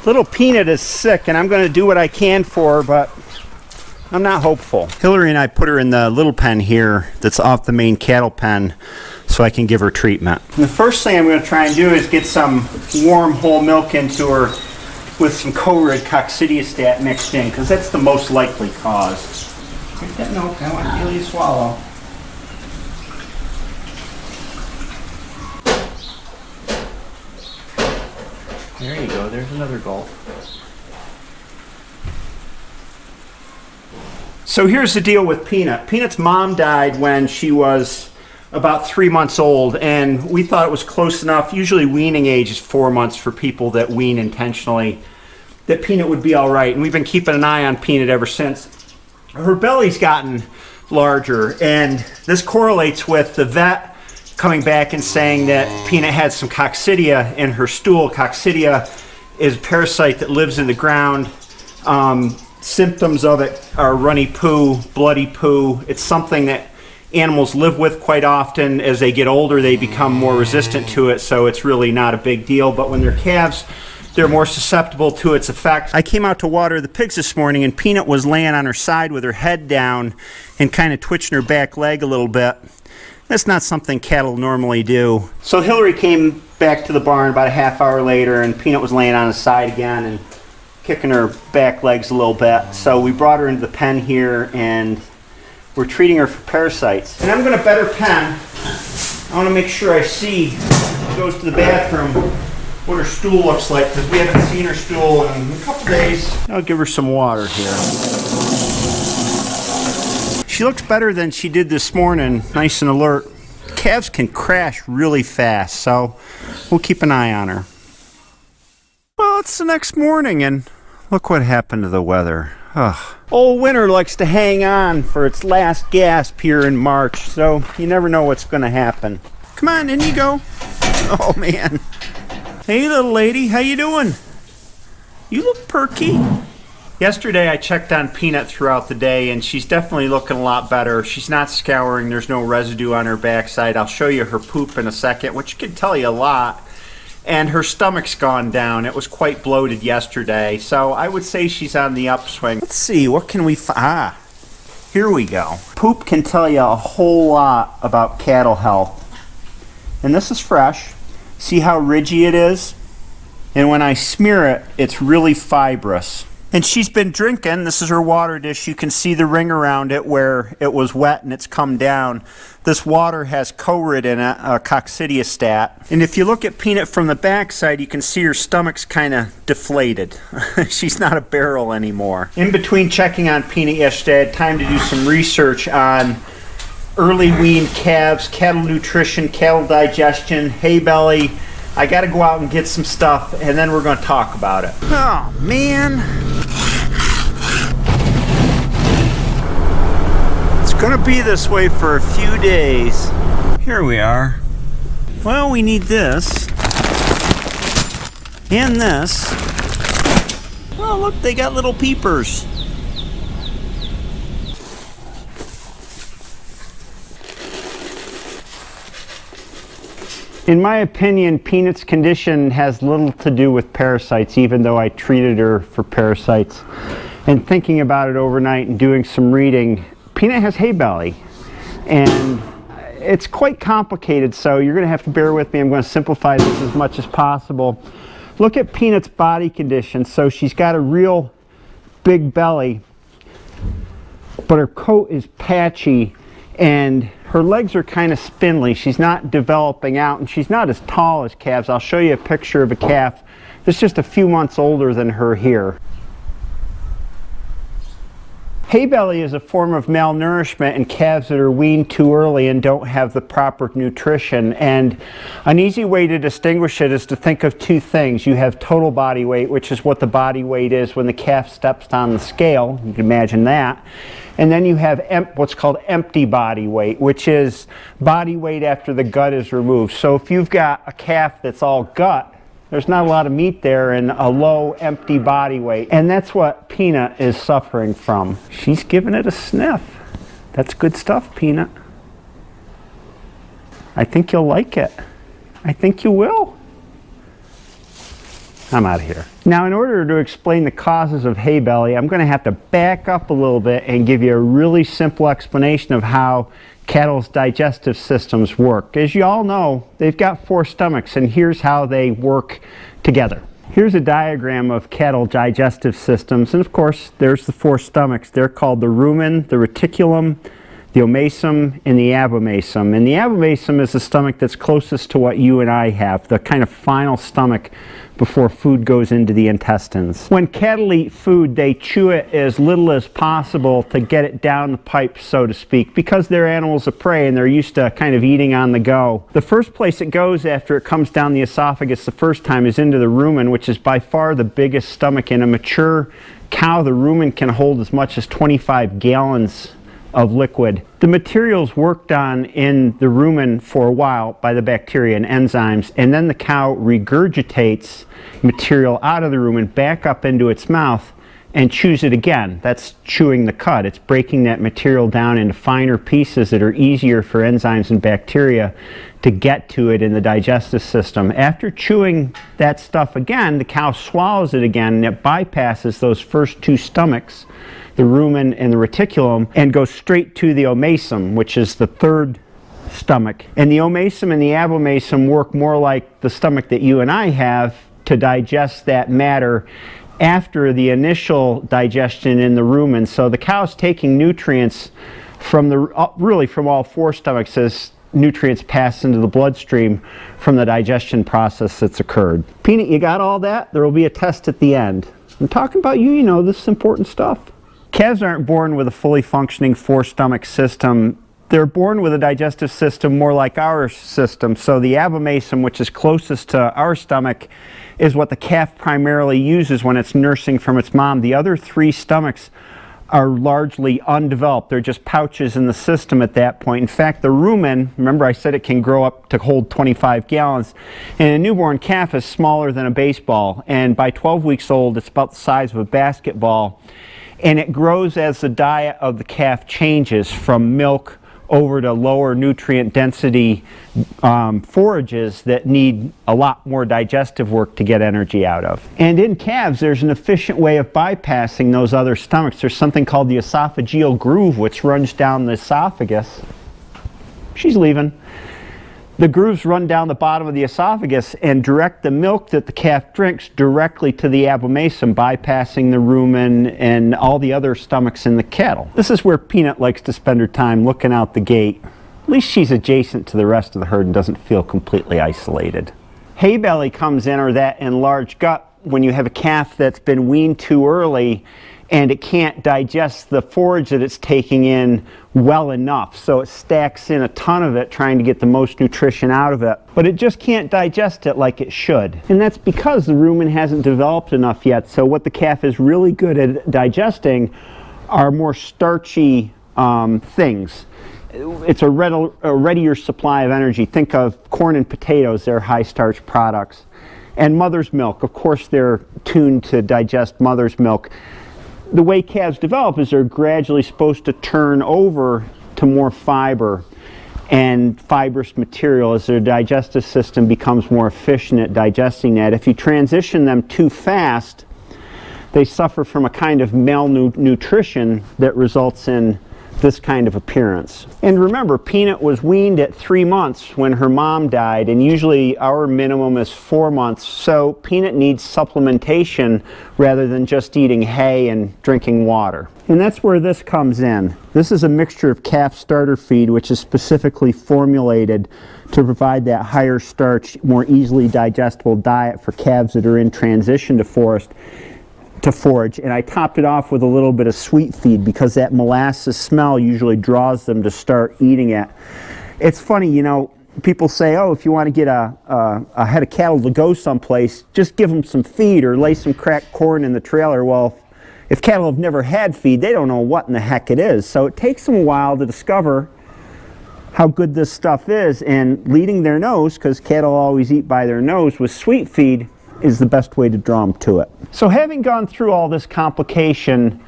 Little Peanut is sick, and I'm going to do what I can for her, but I'm not hopeful. Hillary and I put her in the little pen here that's off the main cattle pen so I can give her treatment. And the first thing I'm going to try and do is get some warm whole milk into her with some co-rid coccidiostat mixed in, because that's the most likely cause. Take that milk, I want to feel you swallow. There you go, there's another gulp. So here's the deal with Peanut. Peanut's mom died when she was about 3 months old, and we thought it was close enough. Usually weaning age is 4 months for people that wean intentionally, that Peanut would be all right. And we've been keeping an eye on Peanut ever since. Her belly's gotten larger, and this correlates with the vet coming back and saying that Peanut had some coccidia in her stool. Coccidia is a parasite that lives in the ground. Symptoms of it are runny poo, bloody poo. It's something that animals live with quite often. As they get older, they become more resistant to it, so it's really not a big deal. But when they're calves, they're more susceptible to its effects. I came out to water the pigs this morning, and Peanut was laying on her side with her head down and kind of twitching her back leg a little bit. That's not something cattle normally do. So Hillary came back to the barn about a half hour later, and Peanut was laying on his side again and kicking her back legs a little bit. So we brought her into the pen here, and we're treating her for parasites. And I'm going to bet her pen. I want to make sure I see, she goes to the bathroom, what her stool looks like, because we haven't seen her stool in a couple days. I'll give her some water here. She looks better than she did this morning, nice and alert. Calves can crash really fast, so we'll keep an eye on her. Well, it's the next morning, and look what happened to the weather. Ugh. Old winter likes to hang on for its last gasp here in March, so you never know what's going to happen. Come on, in you go. Oh, man. Hey, little lady, how you doing? You look perky. Yesterday I checked on Peanut throughout the day, and she's definitely looking a lot better. She's not scouring. There's no residue on her backside. I'll show you her poop in a second, which can tell you a lot. And her stomach's gone down. It was quite bloated yesterday, so I would say she's on the upswing. Let's see, what can we find? Here we go. Poop can tell you a whole lot about cattle health. And this is fresh. See how ridgy it is? And when I smear it, it's really fibrous. And she's been drinking. This is her water dish. You can see the ring around it where it was wet and it's come down. This water has co-rid in it, coccidiostat. And if you look at Peanut from the backside, you can see her stomach's kind of deflated. She's not a barrel anymore. In between checking on Peanut yesterday, I had time to do some research on early weaned calves, cattle nutrition, cattle digestion, hay belly. I got to go out and get some stuff, and then we're going to talk about it. Oh, man. It's going to be this way for a few days. Here we are. Well, we need this. And this. Oh, look, they got little peepers. In my opinion, Peanut's condition has little to do with parasites, even though I treated her for parasites. And thinking about it overnight and doing some reading, Peanut has hay belly. And it's quite complicated, so you're going to have to bear with me. I'm going to simplify this as much as possible. Look at Peanut's body condition. So she's got a real big belly, but her coat is patchy, and her legs are kind of spindly. She's not developing out, and she's not as tall as calves. I'll show you a picture of a calf that's just a few months older than her here. Hay belly is a form of malnourishment in calves that are weaned too early and don't have the proper nutrition. And an easy way to distinguish it is to think of two things. You have total body weight, which is what the body weight is when the calf steps on the scale. You can imagine that. And then you have what's called empty body weight, which is body weight after the gut is removed. So if you've got a calf that's all gut, there's not a lot of meat there, and a low empty body weight. And that's what Peanut is suffering from. She's giving it a sniff. That's good stuff, Peanut. I think you'll like it. I think you will. I'm out of here. Now, in order to explain the causes of hay belly, I'm going to have to back up a little bit and give you a really simple explanation of how cattle's digestive systems work. As you all know, they've got 4 stomachs, and here's how they work together. Here's a diagram of cattle digestive systems, and of course, there's the 4 stomachs. They're called the rumen, the reticulum, the omasum, and the abomasum. And the abomasum is the stomach that's closest to what you and I have, the kind of final stomach before food goes into the intestines. When cattle eat food, they chew it as little as possible to get it down the pipe, so to speak, because they're animals of prey and they're used to kind of eating on the go. The first place it goes after it comes down the esophagus the first time is into the rumen, which is by far the biggest stomach. In a mature cow, the rumen can hold as much as 25 gallons of liquid. The material's worked on in the rumen for a while by the bacteria and enzymes, and then the cow regurgitates material out of the rumen back up into its mouth and chews it again. That's chewing the cud. It's breaking that material down into finer pieces that are easier for enzymes and bacteria to get to it in the digestive system. After chewing that stuff again, the cow swallows it again, and it bypasses those first 2 stomachs, the rumen and the reticulum, and goes straight to the omasum, which is the 3rd stomach. And the omasum and the abomasum work more like the stomach that you and I have to digest that matter after the initial digestion in the rumen. So the cow's taking nutrients from really from all 4 stomachs as nutrients pass into the bloodstream from the digestion process that's occurred. Peanut, you got all that? There will be a test at the end. I'm talking about you, you know, this is important stuff. Calves aren't born with a fully functioning 4-stomach system. They're born with a digestive system more like our system. So the abomasum, which is closest to our stomach, is what the calf primarily uses when it's nursing from its mom. The other 3 stomachs are largely undeveloped. They're just pouches in the system at that point. In fact, the rumen, remember I said it can grow up to hold 25 gallons, and a newborn calf is smaller than a baseball, and by 12 weeks old, it's about the size of a basketball. And it grows as the diet of the calf changes from milk over to lower nutrient density forages that need a lot more digestive work to get energy out of. And in calves, there's an efficient way of bypassing those other stomachs. There's something called the esophageal groove, which runs down the esophagus. She's leaving. The grooves run down the bottom of the esophagus and direct the milk that the calf drinks directly to the abomasum, bypassing the rumen and all the other stomachs in the cattle. This is where Peanut likes to spend her time, looking out the gate. At least she's adjacent to the rest of the herd and doesn't feel completely isolated. Hay belly comes in, or that enlarged gut, when you have a calf that's been weaned too early and it can't digest the forage that it's taking in well enough. So it stacks in a ton of it, trying to get the most nutrition out of it. But it just can't digest it like it should. And that's because the rumen hasn't developed enough yet. So what the calf is really good at digesting are more starchy things. It's a readier supply of energy. Think of corn and potatoes, they're high starch products. And mother's milk, of course they're tuned to digest mother's milk. The way calves develop is they're gradually supposed to turn over to more fiber and fibrous material as their digestive system becomes more efficient at digesting that. If you transition them too fast, they suffer from a kind of malnutrition that results in this kind of appearance. And remember, Peanut was weaned at 3 months when her mom died, and usually our minimum is 4 months, so Peanut needs supplementation rather than just eating hay and drinking water. And that's where this comes in. This is a mixture of calf starter feed, which is specifically formulated to provide that higher starch, more easily digestible diet for calves that are in transition to forage, and I topped it off with a little bit of sweet feed because that molasses smell usually draws them to start eating it. It's funny, you know, people say, oh, if you want to get a head of cattle to go someplace, just give them some feed or lay some cracked corn in the trailer. Well, if cattle have never had feed, they don't know what in the heck it is. So it takes them a while to discover how good this stuff is, and leading their nose, because cattle always eat by their nose, with sweet feed is the best way to draw them to it. So having gone through all this complication,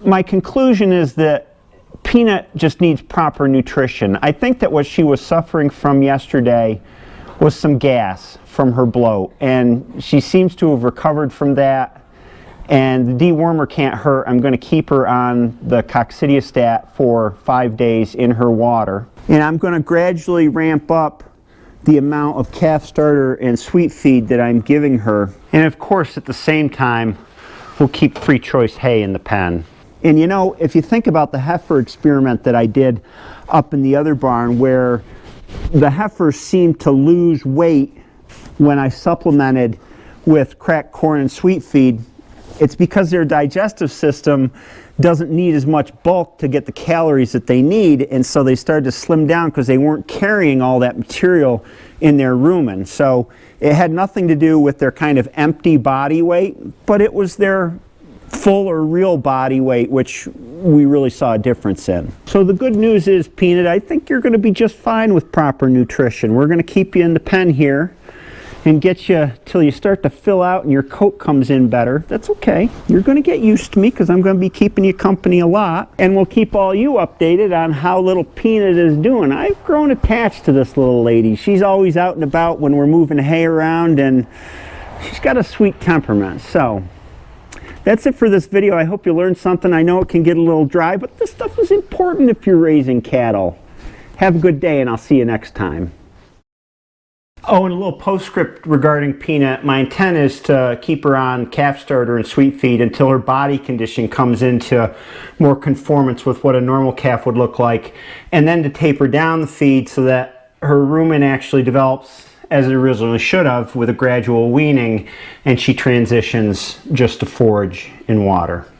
my conclusion is that Peanut just needs proper nutrition. I think that what she was suffering from yesterday was some gas. from her bloat, and she seems to have recovered from that. And the dewormer can't hurt. I'm going to keep her on the coccidiostat for 5 days in her water. And I'm going to gradually ramp up the amount of calf starter and sweet feed that I'm giving her. And of course, at the same time, we'll keep free choice hay in the pen. And you know, if you think about the heifer experiment that I did up in the other barn, where the heifers seemed to lose weight when I supplemented with cracked corn and sweet feed, it's because their digestive system doesn't need as much bulk to get the calories that they need, and so they started to slim down because they weren't carrying all that material in their rumen. So it had nothing to do with their kind of empty body weight, but it was their full or real body weight, which we really saw a difference in. So the good news is, Peanut, I think you're going to be just fine with proper nutrition. We're going to keep you in the pen here and get you till you start to fill out and your coat comes in better. That's okay. You're going to get used to me because I'm going to be keeping you company a lot, and we'll keep all you updated on how little Peanut is doing. I've grown attached to this little lady. She's always out and about when we're moving hay around, and she's got a sweet temperament. So that's it for this video. I hope you learned something. I know it can get a little dry, but this stuff is important if you're raising cattle. Have a good day, and I'll see you next time. Oh, and a little postscript regarding Peanut. My intent is to keep her on calf starter and sweet feed until her body condition comes into more conformance with what a normal calf would look like, and then to taper down the feed so that her rumen actually develops as it originally should have, with a gradual weaning, and she transitions just to forage and water.